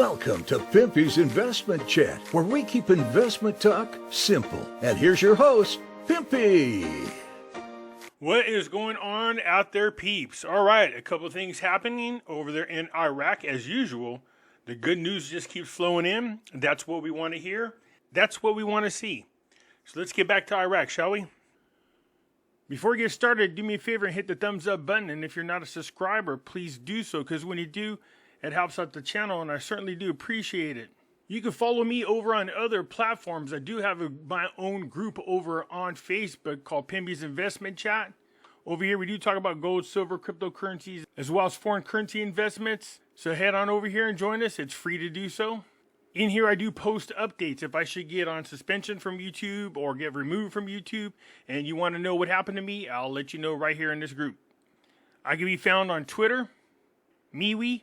Welcome to Pimpy's Investment Chat, where we keep investment talk simple. And here's your host, Pimpy. What is going on out there, peeps? All right, a couple of things happening over there in Iraq as usual. The good news just keeps flowing in. That's what we want to hear. That's what we want to see. So let's get back to Iraq, shall we? Before we get started, do me a favor and hit the thumbs up button. And if you're not a subscriber, please do so, because when you do, it helps out the channel, and I certainly do appreciate it. You can follow me over on other platforms. I do have my own group over on Facebook called Pimpy's Investment Chat. Over here, we do talk about gold, silver, cryptocurrencies, as well as foreign currency investments. So head on over here and join us. It's free to do so. In here, I do post updates. If I should get on suspension from YouTube or get removed from YouTube and you want to know what happened to me, I'll let you know right here in this group. I can be found on Twitter, MeWe,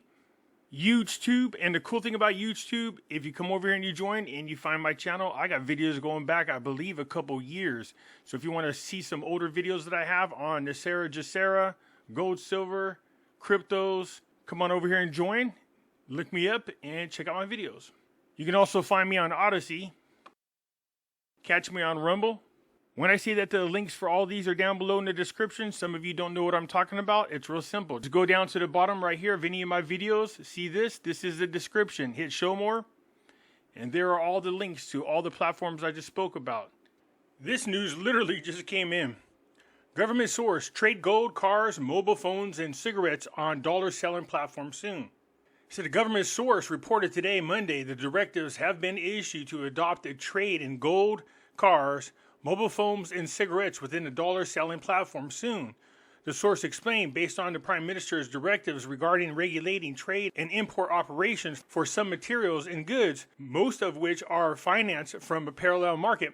YouTube, and the cool thing about YouTube, if you come over here and you join and you find my channel, I got videos going back, I believe, a couple years. So if you want to see some older videos that I have on Nasera, Jacera, gold, silver, cryptos, come on over here and join. Look me up and check out my videos. You can also find me on Odyssey. Catch me on Rumble. When I say that the links for all these are down below in the description, some of you don't know what I'm talking about. It's real simple. Just go down to the bottom right here of any of my videos. See this? This is the description. Hit show more. And there are all the links to all the platforms I just spoke about. This news literally just came in. Government source, trade gold, cars, mobile phones, and cigarettes on dollar selling platform soon. So the government source reported today, Monday, the directives have been issued to adopt a trade in gold, cars, mobile phones, and cigarettes within the dollar selling platform soon. The source explained, based on the Prime Minister's directives regarding regulating trade and import operations for some materials and goods, most of which are financed from a parallel market,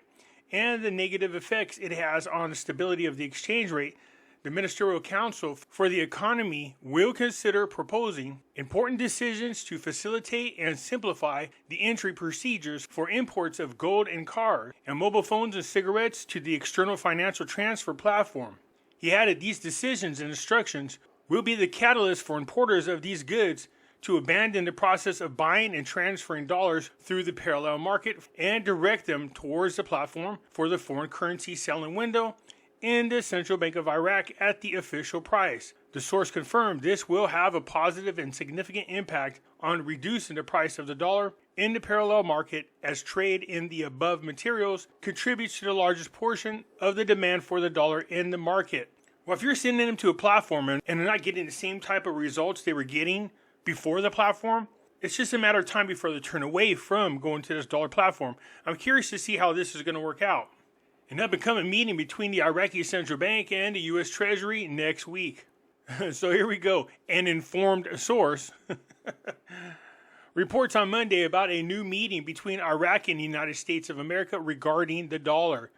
and the negative effects it has on the stability of the exchange rate, the Ministerial Council for the Economy will consider proposing important decisions to facilitate and simplify the entry procedures for imports of gold and cars and mobile phones and cigarettes to the external financial transfer platform. He added these decisions and instructions will be the catalyst for importers of these goods to abandon the process of buying and transferring dollars through the parallel market and direct them towards the platform for the foreign currency selling window in the Central Bank of Iraq at the official price. The source confirmed this will have a positive and significant impact on reducing the price of the dollar in the parallel market, as trade in the above materials contributes to the largest portion of the demand for the dollar in the market. Well, if you're sending them to a platform and they're not getting the same type of results they were getting before the platform, it's just a matter of time before they turn away from going to this dollar platform. I'm curious to see how this is going to work out. An up-and-coming meeting between the Iraqi Central Bank and the US Treasury next week. So here we go. An informed source reports on Monday about a new meeting between Iraq and the United States of America regarding the dollar.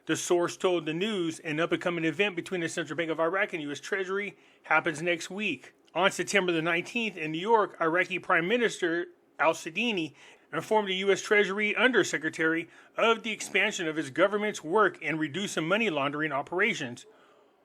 The source told the news an up-and-coming event between the Central Bank of Iraq and US Treasury happens next week. On September the 19th in New York, Iraqi Prime Minister al-Sadini informed the U.S. Treasury Undersecretary of the expansion of his government's work in reducing money laundering operations,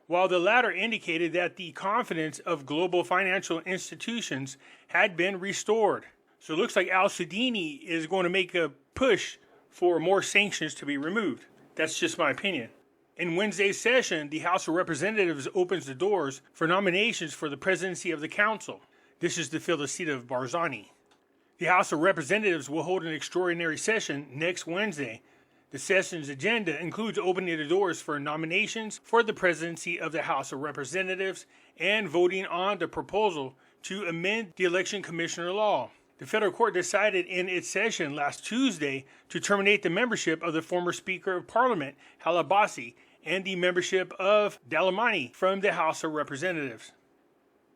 while the latter indicated that the confidence of global financial institutions had been restored. So it looks like al-Sadini is going to make a push for more sanctions to be removed. That's just my opinion. In Wednesday's session, the House of Representatives opens the doors for nominations for the presidency of the Council. This is to fill the seat of Barzani. The House of Representatives will hold an extraordinary session next Wednesday. The session's agenda includes opening the doors for nominations for the presidency of the House of Representatives and voting on the proposal to amend the Election Commissioner law. The federal court decided in its session last Tuesday to terminate the membership of the former Speaker of Parliament, Halabasi, and the membership of Dalamani from the House of Representatives.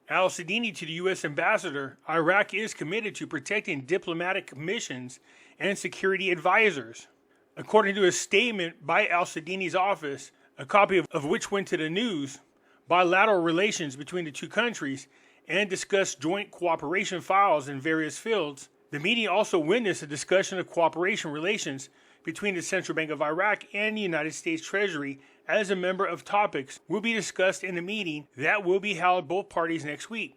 Al-Sadini to the U.S. Ambassador, Iraq is committed to protecting diplomatic missions and security advisors. According to a statement by al-Sadini's office, a copy of which went to the news, bilateral relations between the two countries and discussed joint cooperation files in various fields. The meeting also witnessed a discussion of cooperation relations between the Central Bank of Iraq and the United States Treasury as a member of topics will be discussed in the meeting that will be held both parties next week.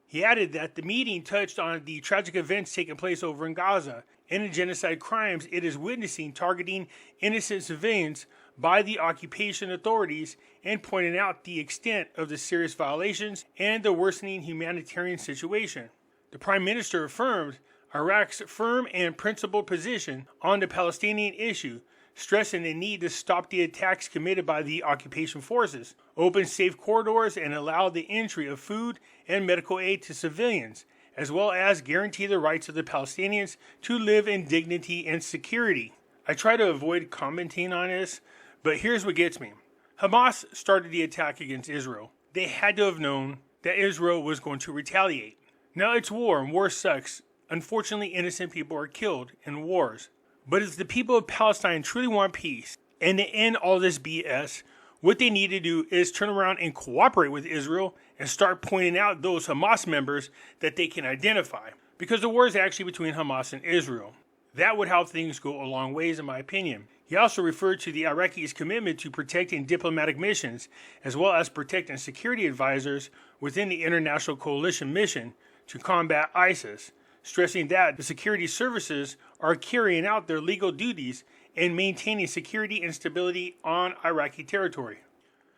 He added that the meeting touched on the tragic events taking place over in Gaza and the genocide crimes it is witnessing targeting innocent civilians by the occupation authorities, and pointed out the extent of the serious violations and the worsening humanitarian situation. The Prime Minister affirmed Iraq's firm and principled position on the Palestinian issue, stressing the need to stop the attacks committed by the occupation forces, open safe corridors, and allow the entry of food and medical aid to civilians, as well as guarantee the rights of the Palestinians to live in dignity and security. I try to avoid commenting on this, but here's what gets me. Hamas started the attack against Israel. They had to have known that Israel was going to retaliate. Now it's war, and war sucks. Unfortunately, innocent people are killed in wars. But if the people of Palestine truly want peace and to end all this BS, what they need to do is turn around and cooperate with Israel and start pointing out those Hamas members that they can identify. Because the war is actually between Hamas and Israel. That would help things go a long ways, in my opinion. He also referred to the Iraqis' commitment to protecting diplomatic missions, as well as protecting security advisors within the international coalition mission to combat ISIS, stressing that the security services are carrying out their legal duties and maintaining security and stability on Iraqi territory.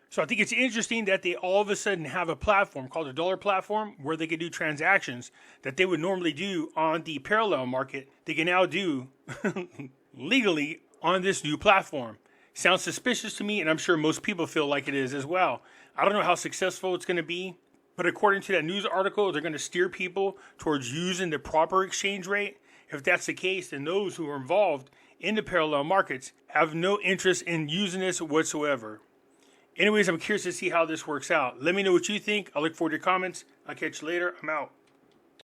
So I think it's interesting that they all of a sudden have a platform called a dollar platform where they can do transactions that they would normally do on the parallel market. They can now do legally on this new platform. Sounds suspicious to me, and I'm sure most people feel like it is as well. I don't know how successful it's going to be, but according to that news article, they're going to steer people towards using the proper exchange rate. If that's the case, then those who are involved in the parallel markets have no interest in using this whatsoever. Anyways, I'm curious to see how this works out. Let me know what you think. I look forward to your comments. I'll catch you later. I'm out.